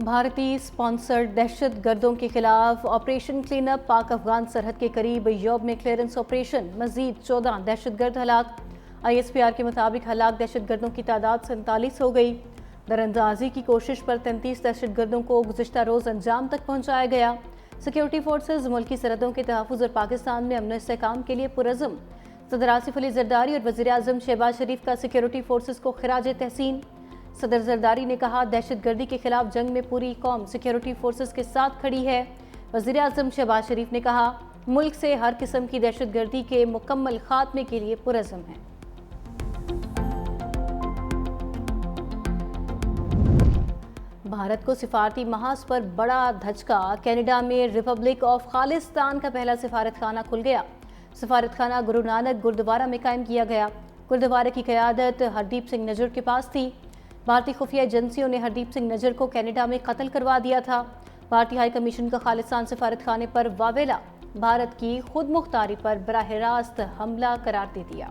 بھارتی سپانسرڈ دہشت گردوں کے خلاف operation clean up, Pak Afghan سرحد کے قریب یوم کلیئرنس آپریشن، مزید 14 دہشت گرد ہلاک۔ ISPR کے مطابق ہلاک دہشت گردوں کی تعداد 47 ہو گئی۔ دراندازی کی کوشش پر 33 دہشت گردوں کو گزشتہ روز انجام تک پہنچایا گیا۔ سیکیورٹی فورسز ملکی سرحدوں کے تحفظ اور پاکستان میں امن و استحکام کے لیے پرعزم۔ صدر آصف علی زرداری اور وزیر اعظم شہباز شریف کا سیکیورٹی فورسز کو خراج تحسین۔ صدر زرداری نے کہا، دہشت گردی کے خلاف جنگ میں پوری قوم سیکیورٹی فورسز کے ساتھ کھڑی ہے۔ وزیر اعظم شہباز شریف نے کہا، ملک سے ہر قسم کی دہشت گردی کے مکمل خاتمے کے لیے پرعزم ہے۔ بھارت کو سفارتی محاذ پر بڑا دھچکا، کینیڈا میں ریپبلک آف خالصتان کا پہلا سفارت خانہ کھل گیا۔ سفارت خانہ گرو نانک گردوارہ میں قائم کیا گیا۔ گردوارہ کی قیادت ہردیپ سنگھ نجر کے پاس تھی۔ بھارتی خفیہ ایجنسیوں نے ہردیپ سنگھ نجر کو کینیڈا میں قتل کروا دیا تھا۔ بھارتی ہائی کمیشن کا خالصتان سفارت خانے پر واویلا بھارت کی خود مختاری پر براہ راست حملہ قرار دے دیا۔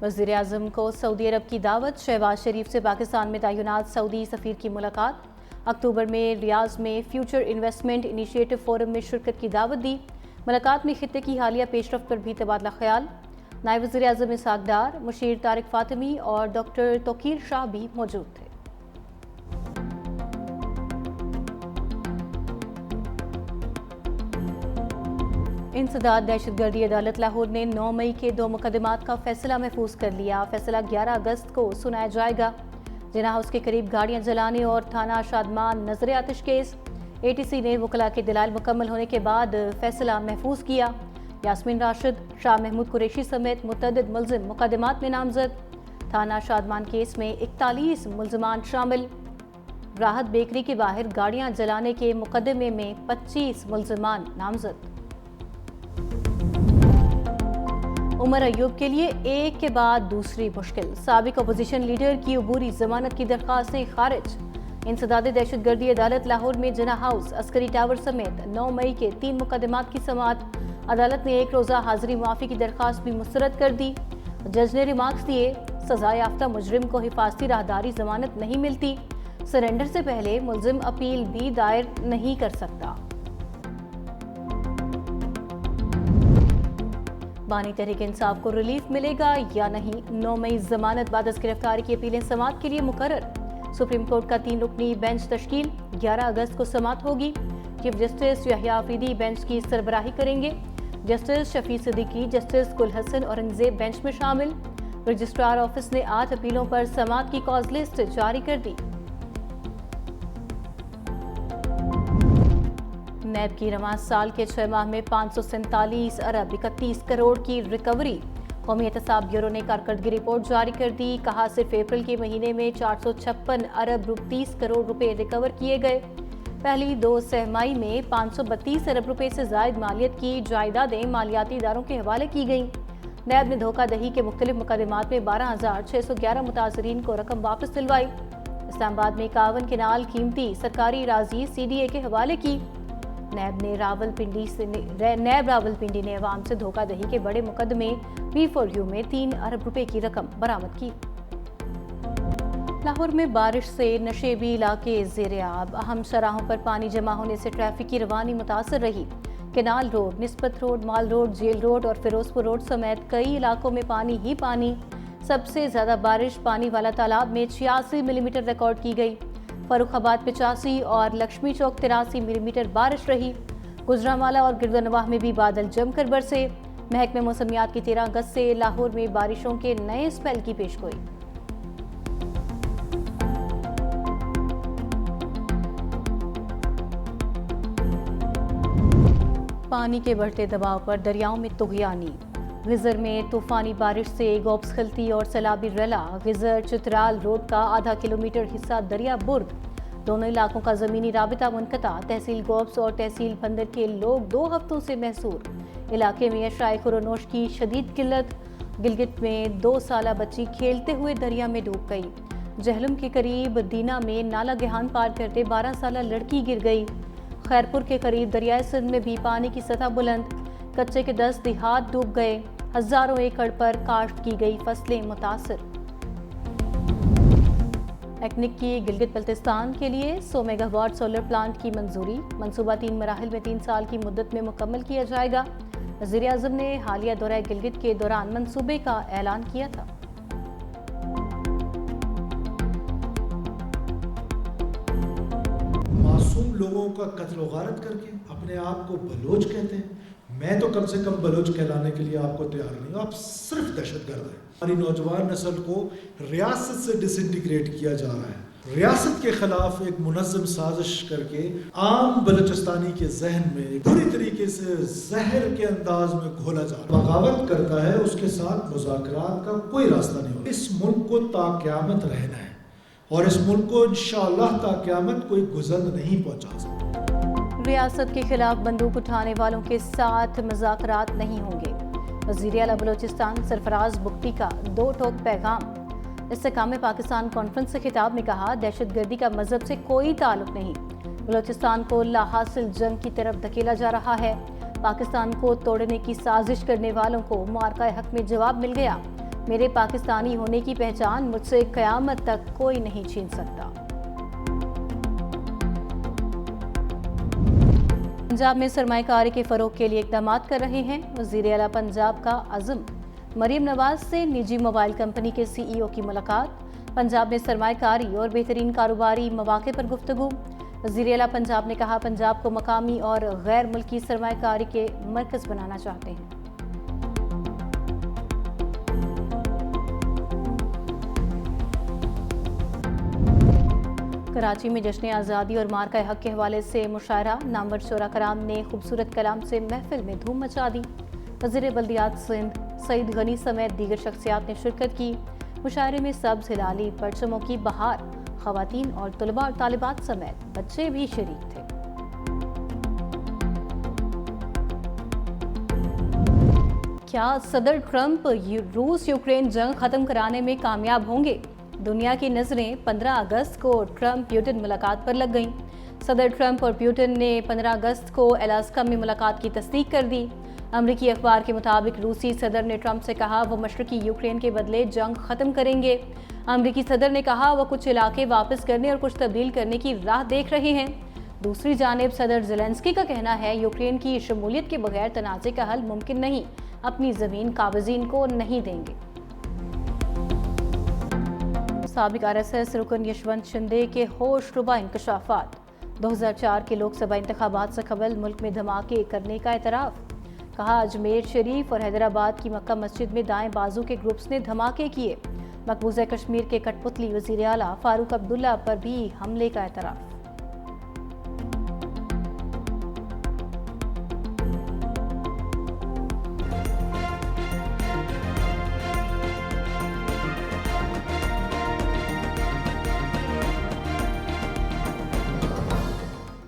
وزیر اعظم کو سعودی عرب کی دعوت، شہباز شریف سے پاکستان میں تعینات سعودی سفیر کی ملاقات۔ اکتوبر میں ریاض میں فیوچر انویسٹمنٹ انیشیٹو فورم میں شرکت کی دعوت دی۔ ملاقات میں خطے کی حالیہ پیش رفت پر بھی تبادلہ خیال۔ نائب وزیر اعظم اسحاق ڈار، مشیر طارق فاطمی اور ڈاکٹر توقیر شاہ بھی موجود تھے۔ انسداد دہشت گردی عدالت لاہور نے 9 مئی کے 2 مقدمات کا فیصلہ محفوظ کر لیا۔ فیصلہ 11 اگست کو سنایا جائے گا۔ جناح ہاؤس کے قریب گاڑیاں جلانے اور تھانہ شادمان نظر آتش کیس۔ ATC نے وکلاء کے دلائل مکمل ہونے کے بعد فیصلہ محفوظ کیا۔ یاسمین راشد، شاہ محمود قریشی سمیت متعدد ملزم مقدمات میں نامزد۔ تھانہ شادمان کیس میں 41 ملزمان شامل۔ راحت بیکری کے باہر گاڑیاں جلانے کے مقدمے میں 25 ملزمان نامزد۔ عمر ایوب کے لیے ایک کے بعد دوسری مشکل، سابق اپوزیشن لیڈر کی عبوری ضمانت کی درخواستیں خارج۔ انسداد دہشت گردی عدالت لاہور میں جناح ہاؤس، عسکری ٹاور سمیت 9 مئی کے 3 مقدمات کی سماعت۔ عدالت نے 1 روزہ حاضری معافی کی درخواست بھی مسترد کر دی۔ جج نے ریمارکس دیے، سزا یافتہ مجرم کو حفاظتی راہداری ضمانت نہیں ملتی، سرنڈر سے پہلے ملزم اپیل بھی دائر نہیں کر سکتا۔ بانی تحریک انصاف کو ریلیف ملے گا یا نہیں؟ 9 مئی ضمانت بعد از گرفتاری کی اپیلیں سماعت کے لیے مقرر۔ سپریم کورٹ کا 3 رکنی بینچ تشکیل، 11 اگست کو سماعت ہوگی۔ چیف جسٹس یحییٰ آفریدی بینچ کی سربراہی کریں گے۔ جسٹس شفیع صدیقی، جسٹس گل حسن اورنگزیب بینچ میں شامل۔ رجسٹرار آفس نے 8 اپیلوں پر سماعت کی کاز لسٹ جاری کر دی۔ نیب کی رواں سال کے 6 ماہ میں 547 ارب 31 کروڑ کی ریکوری۔ قومی احتساب بیورو نے کارکردگی رپورٹ جاری کر دی۔ کہا، صرف اپریل کے مہینے میں 456 ارب 30 کروڑ روپے ریکور کیے گئے۔ پہلی 2 سہ-ماہی میں 532 ارب روپے سے زائد مالیت کی جائیدادیں مالیاتی اداروں کے حوالے کی گئیں۔ نیب نے دھوکہ دہی کے مختلف مقدمات میں 12,611 متاثرین کو رقم واپس دلوائی۔ اسلام آباد میں 51 کنال قیمتی سرکاری اراضی CDA کے حوالے کی۔ نیب راولپنڈی نے عوام سے دھوکہ دہی کے بڑے مقدمے B4U میں 3 ارب روپے کی رقم برآمد کی۔ لاہور میں بارش سے نشیبی علاقے زیر آب، اہم شاہراہوں پر پانی جمع ہونے سے ٹریفک کی روانی متاثر رہی۔ کینال روڈ، نسبت روڈ، مال روڈ، جیل روڈ اور فیروز پور روڈ سمیت کئی علاقوں میں پانی ہی پانی۔ سب سے زیادہ بارش پانی والا تالاب میں 86 ملی میٹر ریکارڈ کی گئی۔ فاروق آباد 85 اور لکشمی چوک 83 ملی میٹر بارش رہی۔ گجرانوالہ اور گردنواہ میں بھی بادل جم کر برسے۔ محکمہ موسمیات کی 13 اگست سے لاہور میں بارشوں کے نئے اسپیل کی پیشگوئی۔ پانی کے بڑھتے دباؤ پر دریاؤں میں طغیانی۔ غزر میں طوفانی بارش سے گوبس خلتی اور سیلابی ریلا۔ غزر چترال روڈ کا آدھا کلومیٹر حصہ دریا برد۔ دونوں علاقوں کا زمینی رابطہ منقطع۔ تحصیل گوبس اور تحصیل بندر کے لوگ 2 ہفتوں سے محصور۔ علاقے میں اشیاء خورونوش کی شدید قلت۔ گلگت میں 2 سالہ بچی کھیلتے ہوئے دریا میں ڈوب گئی۔ جہلم کے قریب دینا میں نالہ گہان پار کرتے 12 سالہ لڑکی گر گئی۔ خیرپور کے قریب دریائے سندھ میں بھی پانی کی سطح بلند۔ کچے کے 10 دیہات ڈوب گئے۔ ہزاروں ایکڑ پر کاشت کی گئی فصلیں متاثر۔ ایکنک کی گلگت بلتستان کے لیے 100 میگا واٹ سولر پلانٹ کی منظوری، منصوبہ 3 مراحل میں 3 سال کی مدت میں مکمل کیا جائے گا۔ وزیر اعظم نے حالیہ دورہ گلگت کے دوران منصوبے کا اعلان کیا تھا۔ معصوم لوگوں کا قتل و غارت کر کے اپنے آپ کو بلوچ کہتے ہیں۔ میں تو کم سے کم بلوچ کہلانے کے لیے آپ کو تیار نہیں ہوں، آپ صرف دہشت گرد ہیں۔ ہماری نوجوان نسل کو ریاست سے ڈس انٹیگریٹ کیا جا رہا ہے۔ ریاست کے خلاف ایک منظم سازش کر کے عام بلوچستانی کے ذہن میں پوری طریقے سے زہر کے انداز میں گھولا جا رہا ہے۔ بغاوت کرتا ہے، اس کے ساتھ مذاکرات کا کوئی راستہ نہیں ہوگا۔ اس ملک کو تا قیامت رہنا ہے اور اس ملک کو انشاءاللہ تا قیامت کوئی گزر نہیں پہنچا سکتا۔ ریاست کے خلاف بندوق اٹھانے والوں کے ساتھ مذاکرات نہیں ہوں گے۔ وزیر اعلیٰ بلوچستان سرفراز بگٹی کا 2 ٹوک پیغام۔ استحکام پاکستان کانفرنس سے خطاب میں کہا، دہشت گردی کا مذہب سے کوئی تعلق نہیں۔ بلوچستان کو لاحاصل جنگ کی طرف دھکیلا جا رہا ہے۔ پاکستان کو توڑنے کی سازش کرنے والوں کو معرکہ حق میں جواب مل گیا۔ میرے پاکستانی ہونے کی پہچان مجھ سے قیامت تک کوئی نہیں چھین سکتا۔ پنجاب میں سرمایہ کاری کے فروغ کے لیے اقدامات کر رہے ہیں۔ وزیر اعلیٰ پنجاب کا عزم۔ مریم نواز سے نجی موبائل کمپنی کے CEO کی ملاقات۔ پنجاب میں سرمایہ کاری اور بہترین کاروباری مواقع پر گفتگو۔ وزیر اعلیٰ پنجاب نے کہا، پنجاب کو مقامی اور غیر ملکی سرمایہ کاری کے مرکز بنانا چاہتے ہیں۔ کراچی میں جشن آزادی اور مارکہ حق کے حوالے سے مشاعرہ۔ نامور شعراء کرام نے خوبصورت کلام سے محفل میں دھوم مچا دی۔ وزیر بلدیات سندھ سعید غنی سمیت دیگر شخصیات نے شرکت کی۔ مشاعرے میں سبز ہلالی پرچموں کی بہار، خواتین اور طلباء اور طالبات سمیت بچے بھی شریک تھے۔ کیا صدر ٹرمپ روس یوکرین جنگ ختم کرانے میں کامیاب ہوں گے؟ دنیا کی نظریں 15 اگست کو ٹرمپ پیوٹن ملاقات پر لگ گئیں۔ صدر ٹرمپ اور پیوٹن نے 15 اگست کو الاسکا میں ملاقات کی تصدیق کر دی۔ امریکی اخبار کے مطابق روسی صدر نے ٹرمپ سے کہا وہ مشرقی یوکرین کے بدلے جنگ ختم کریں گے۔ امریکی صدر نے کہا وہ کچھ علاقے واپس کرنے اور کچھ تبدیل کرنے کی راہ دیکھ رہے ہیں۔ دوسری جانب صدر زیلنسکی کا کہنا ہے یوکرین کی شمولیت کے بغیر تنازع کا حل ممکن نہیں، اپنی زمین قابضین کو نہیں دیں گے۔ سابق RSS رکن یشونت شندے کے ہوش ربا انکشافات۔ 2004 کے لوک سبھا انتخابات سے قبل ملک میں دھماکے کرنے کا اعتراف۔ کہا اجمیر شریف اور حیدرآباد کی مکہ مسجد میں دائیں بازو کے گروپس نے دھماکے کیے۔ مقبوضہ کشمیر کے کٹ پتلی وزیر اعلیٰ فاروق عبداللہ پر بھی حملے کا اعتراف۔